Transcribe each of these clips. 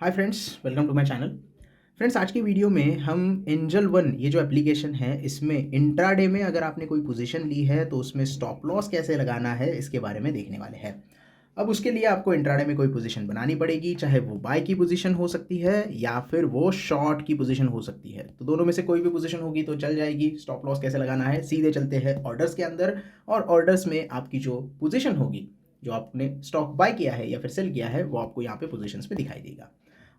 Hi friends, welcome to my channel. Friends, आज की video में हम एंजल वन ये जो एप्लीकेशन है इसमें इंट्राडे में अगर आपने कोई पोजीशन ली है तो उसमें स्टॉप लॉस कैसे लगाना है इसके बारे में देखने वाले हैं। अब उसके लिए आपको इंट्राडे में कोई पोजीशन बनानी पड़ेगी, चाहे वो बाय की पोजीशन हो सकती है या फिर वो शॉर्ट की पोजीशन हो सकती है। तो दोनों में से कोई भी पोजीशन होगी तो चल जाएगी। स्टॉप लॉस कैसे लगाना है, सीधे चलते हैं ऑर्डर्स के अंदर। और ऑर्डर्स में आपकी जो पोजीशन होगी, जो आपने स्टॉक बाय किया है या फिर सेल किया है, वो आपको यहाँ पे पोजीशंस पे दिखाई देगा।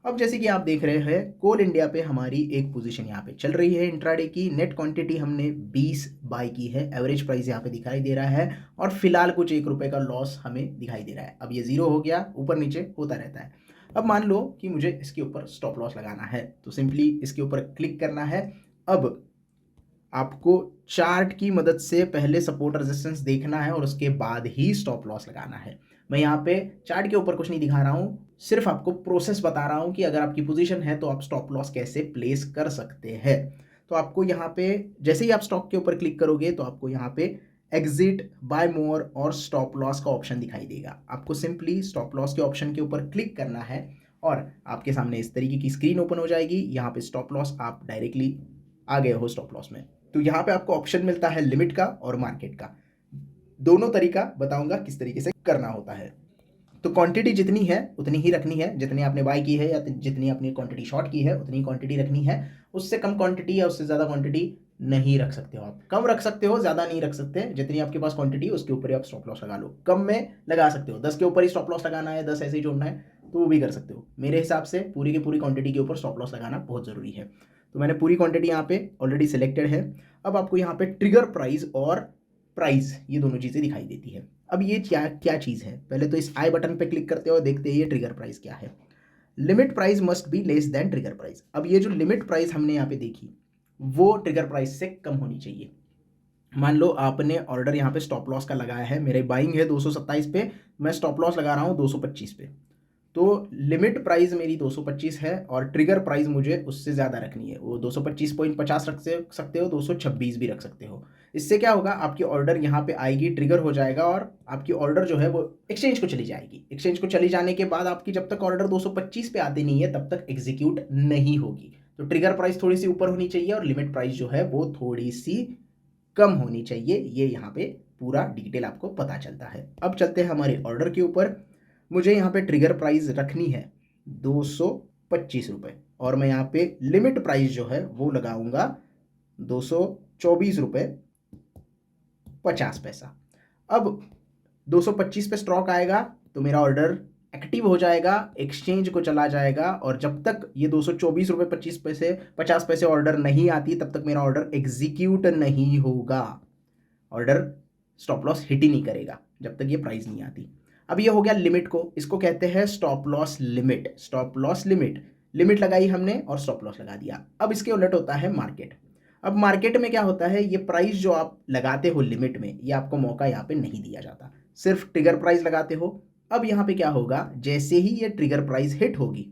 अब जैसे कि आप देख रहे हैं, कोल इंडिया पे हमारी एक पोजीशन यहाँ पे चल रही है इंट्राडे की। नेट क्वांटिटी हमने 20 बाय की है। एवरेज प्राइस यहाँ पे दिखाई दे रहा है और फिलहाल कुछ ₹1 का लॉस हमें दिखाई दे रहा है। अब ये ज़ीरो हो गया, ऊपर नीचे होता रहता है। अब मान लो कि मुझे इसके ऊपर स्टॉप लॉस लगाना है, तो सिंपली इसके ऊपर क्लिक करना है। अब आपको चार्ट की मदद से पहले सपोर्ट रेजिस्टेंस देखना है और उसके बाद ही स्टॉप लॉस लगाना है। मैं यहाँ पे चार्ट के ऊपर कुछ नहीं दिखा रहा हूँ, सिर्फ आपको प्रोसेस बता रहा हूँ कि अगर आपकी पोजीशन है तो आप स्टॉप लॉस कैसे प्लेस कर सकते हैं। तो आपको यहाँ पे जैसे ही आप स्टॉक के ऊपर क्लिक करोगे तो आपको यहाँ पे एग्जिट, बाय मोर और स्टॉप लॉस का ऑप्शन दिखाई देगा। आपको सिंपली स्टॉप लॉस के ऑप्शन के ऊपर क्लिक करना है और आपके सामने इस तरीके की स्क्रीन ओपन हो जाएगी। यहाँ पे स्टॉप लॉस, आप डायरेक्टली आ गए हो स्टॉप लॉस में। तो यहाँ पे आपको ऑप्शन मिलता है लिमिट का और मार्केट का। दोनों तरीका बताऊंगा किस तरीके से करना होता है। तो क्वांटिटी जितनी है उतनी ही रखनी है, जितनी आपने बाय की है या जितनी आपने क्वांटिटी शॉर्ट की है उतनी क्वांटिटी रखनी है। उससे कम क्वांटिटी या उससे ज़्यादा क्वांटिटी नहीं रख सकते हो। आप कम रख सकते हो, ज़्यादा नहीं रख सकते। जितनी आपके पास क्वांटिटी है उसके ऊपर ही आप स्टॉप लॉस लगा लो। कम में लगा सकते हो, 10 के ऊपर ही स्टॉप लॉस लगाना है, 10 ऐसे ही जोड़ना है तो वो भी कर सकते हो। मेरे हिसाब से पूरी की पूरी क्वांटिटी के ऊपर स्टॉप लॉस लगाना बहुत ज़रूरी है। तो मैंने पूरी क्वांटिटी यहाँ पे ऑलरेडी सिलेक्टेड है। अब आपको यहाँ पे ट्रिगर प्राइस और प्राइस, ये दोनों चीज़ें दिखाई देती है। अब ये क्या क्या चीज़ है, पहले तो इस आई बटन पे क्लिक करते हो, देखते हैं ये ट्रिगर प्राइस क्या है। Limit price must be less than trigger price. अब ये जो लिमिट प्राइस हमने यहाँ पे देखी, वो ट्रिगर प्राइस से कम होनी चाहिए। मान लो आपने ऑर्डर यहाँ पे स्टॉप लॉस का लगाया है, मेरे बाइंग है 227 पे, मैं स्टॉप लॉस लगा रहा हूँ 225 पे। तो लिमिट प्राइस मेरी 225 है और ट्रिगर प्राइस मुझे उससे ज़्यादा रखनी है। वो 225.50 रख सकते हो, 226 भी रख सकते हो। इससे क्या होगा, आपकी ऑर्डर यहाँ पे आएगी, ट्रिगर हो जाएगा और आपकी ऑर्डर जो है वो एक्सचेंज को चली जाएगी। एक्सचेंज को चली जाने के बाद आपकी जब तक ऑर्डर 225 पे आती नहीं है तब तक एग्जीक्यूट नहीं होगी। तो ट्रिगर प्राइस थोड़ी सी ऊपर होनी चाहिए और लिमिट प्राइस जो है वो थोड़ी सी कम होनी चाहिए। ये यहाँ पे पूरा डिटेल आपको पता चलता है। अब चलते हैं हमारे ऑर्डर के ऊपर। मुझे यहाँ पे ट्रिगर प्राइस रखनी है 225 रुपये और मैं यहाँ पे लिमिट प्राइस जो है वो लगाऊंगा 224 रुपये 50 पैसा। अब 225 पे स्टॉक आएगा तो मेरा ऑर्डर एक्टिव हो जाएगा, एक्सचेंज को चला जाएगा और जब तक ये 224 रुपये 50 पैसे ऑर्डर नहीं आती तब तक मेरा ऑर्डर एग्जीक्यूट नहीं होगा। ऑर्डर स्टॉप लॉस हिट ही नहीं करेगा जब तक ये प्राइस नहीं आती। अब ये हो गया लिमिट को, इसको कहते हैं stop loss limit. Stop loss limit, limit लगाई हमने और स्टॉप लॉस लगा दिया। अब इसके उलट होता है मार्केट। अब मार्केट में क्या होता है, ये प्राइस जो आप लगाते हो लिमिट में, ये आपको मौका यहाँ पे नहीं दिया जाता, सिर्फ ट्रिगर प्राइस लगाते हो। अब यहाँ पे क्या होगा, जैसे ही ये ट्रिगर प्राइस हिट होगी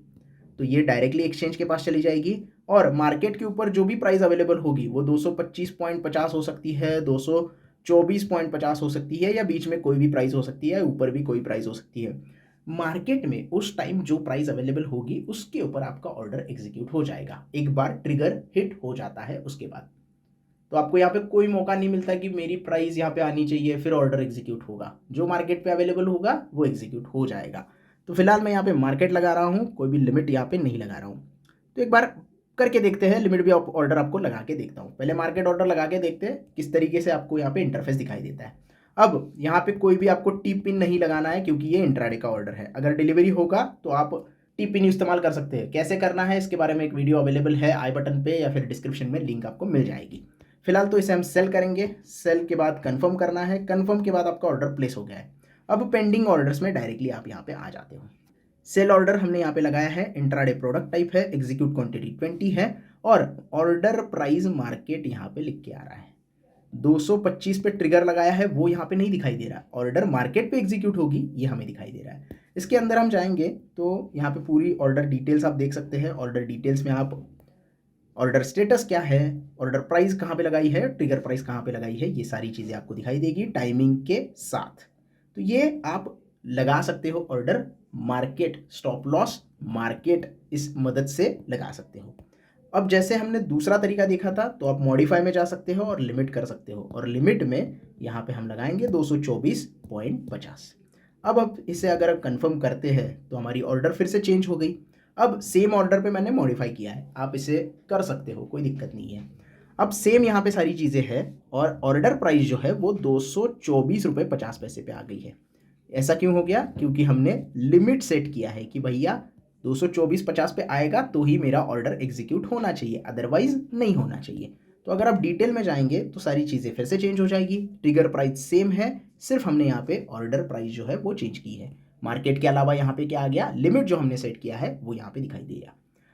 तो ये डायरेक्टली एक्सचेंज के पास चली जाएगी और मार्केट के ऊपर जो भी प्राइस अवेलेबल होगी वो 225.50 हो सकती है, 224.50 हो सकती है या बीच में कोई भी प्राइस हो सकती है, ऊपर भी कोई प्राइस हो सकती है। मार्केट में उस टाइम जो प्राइस अवेलेबल होगी उसके ऊपर आपका ऑर्डर एग्जीक्यूट हो जाएगा एक बार ट्रिगर हिट हो जाता है उसके बाद। तो आपको यहाँ पे कोई मौका नहीं मिलता कि मेरी प्राइस यहाँ पे आनी चाहिए फिर ऑर्डर एग्जीक्यूट होगा। जो मार्केट पे अवेलेबल होगा वो एग्जीक्यूट हो जाएगा। तो फिलहाल मैं यहाँ पे मार्केट लगा रहा हूँ, कोई भी लिमिट यहाँ पे नहीं लगा रहा हूँ। तो एक बार करके देखते हैं, लिमिट भी ऑर्डर आपको लगा के देखता हूँ। पहले मार्केट ऑर्डर लगा के देखते हैं किस तरीके से आपको यहाँ पे इंटरफेस दिखाई देता है। अब यहाँ पे कोई भी आपको टी पिन नहीं लगाना है क्योंकि ये इंट्राडे का ऑर्डर है। अगर डिलीवरी होगा तो आप टी पिन इस्तेमाल कर सकते हैं। कैसे करना है इसके बारे में एक वीडियो अवेलेबल है आई बटन पे या फिर डिस्क्रिप्शन में लिंक आपको मिल जाएगी। फिलहाल तो इसे हम सेल करेंगे। सेल के बाद कंफर्म करना है, कंफर्म के बाद आपका ऑर्डर प्लेस हो गया है। अब पेंडिंग ऑर्डर्स में डायरेक्टली आप यहाँ पे आ जाते हो। सेल ऑर्डर हमने यहाँ पे लगाया है, इंट्राडे प्रोडक्ट टाइप है, एग्जीक्यूट क्वांटिटी 20 है और ऑर्डर प्राइस मार्केट यहाँ पे लिख के आ रहा है। 225 पे ट्रिगर लगाया है, वो यहाँ पे नहीं दिखाई दे रहा। ऑर्डर मार्केट पे एग्जीक्यूट होगी ये हमें दिखाई दे रहा है। इसके अंदर हम जाएंगे तो यहाँ पे पूरी ऑर्डर डिटेल्स आप देख सकते हैं। ऑर्डर डिटेल्स में आप ऑर्डर स्टेटस क्या है, ऑर्डर प्राइस कहाँ पे लगाई है, ट्रिगर प्राइस कहाँ पे लगाई है, ये सारी चीज़ें आपको दिखाई देगी टाइमिंग के साथ। तो ये आप लगा सकते हो order market stop loss, market इस मदद से लगा सकते हो। अब जैसे हमने दूसरा तरीका देखा था, तो आप मॉडिफाई में जा सकते हो और लिमिट कर सकते हो, और लिमिट में यहाँ पे हम लगाएंगे 224.50। अब इसे अगर आप कंफर्म करते हैं तो हमारी ऑर्डर फिर से चेंज हो गई। अब सेम ऑर्डर पे मैंने मॉडिफाई किया है, आप इसे कर सकते हो, कोई दिक्कत नहीं है। अब सेम यहाँ पे सारी चीज़ें हैं और ऑर्डर प्राइस जो है वो 224.50 पे आ गई है। ऐसा क्यों हो गया? क्योंकि हमने लिमिट सेट किया है कि भैया 224.50 पे आएगा तो ही मेरा ऑर्डर एग्जीक्यूट होना चाहिए, अदरवाइज नहीं होना चाहिए। तो अगर आप डिटेल में जाएंगे तो सारी चीज़ें फिर से चेंज हो जाएगी। ट्रिगर प्राइस सेम है, सिर्फ हमने यहाँ पे ऑर्डर प्राइस जो है वो चेंज की है। मार्केट के अलावा यहाँ पे क्या आ गया, लिमिट जो हमने सेट किया है वो यहाँ पे दिखाई देगा।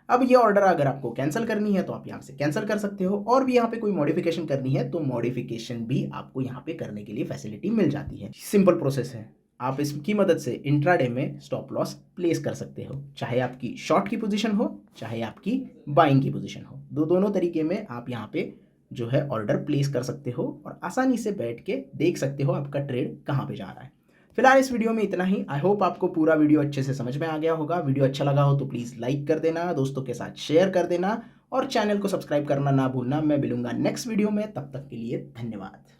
अब ये ऑर्डर अगर आपको कैंसिल करनी है तो आप यहाँ से कैंसिल कर सकते हो, और भी यहाँ पे कोई मॉडिफिकेशन करनी है तो मॉडिफिकेशन भी आपको यहाँ पे करने के लिए फैसिलिटी मिल जाती है। सिंपल प्रोसेस है। आप इसकी मदद से इंट्राडे में स्टॉप लॉस प्लेस कर सकते हो, चाहे आपकी शॉर्ट की पोजीशन हो चाहे आपकी बाइंग की पोजीशन हो। दोनों तरीके में आप यहाँ पे जो है ऑर्डर प्लेस कर सकते हो और आसानी से बैठ के देख सकते हो आपका ट्रेड कहाँ पे जा रहा है। फिलहाल इस वीडियो में इतना ही। आई होप आपको पूरा वीडियो अच्छे से समझ में आ गया होगा। वीडियो अच्छा लगा हो तो प्लीज़ लाइक कर देना, दोस्तों के साथ शेयर कर देना और चैनल को सब्सक्राइब करना ना भूलना। मैं मिलूंगा नेक्स्ट वीडियो में, तब तक के लिए धन्यवाद।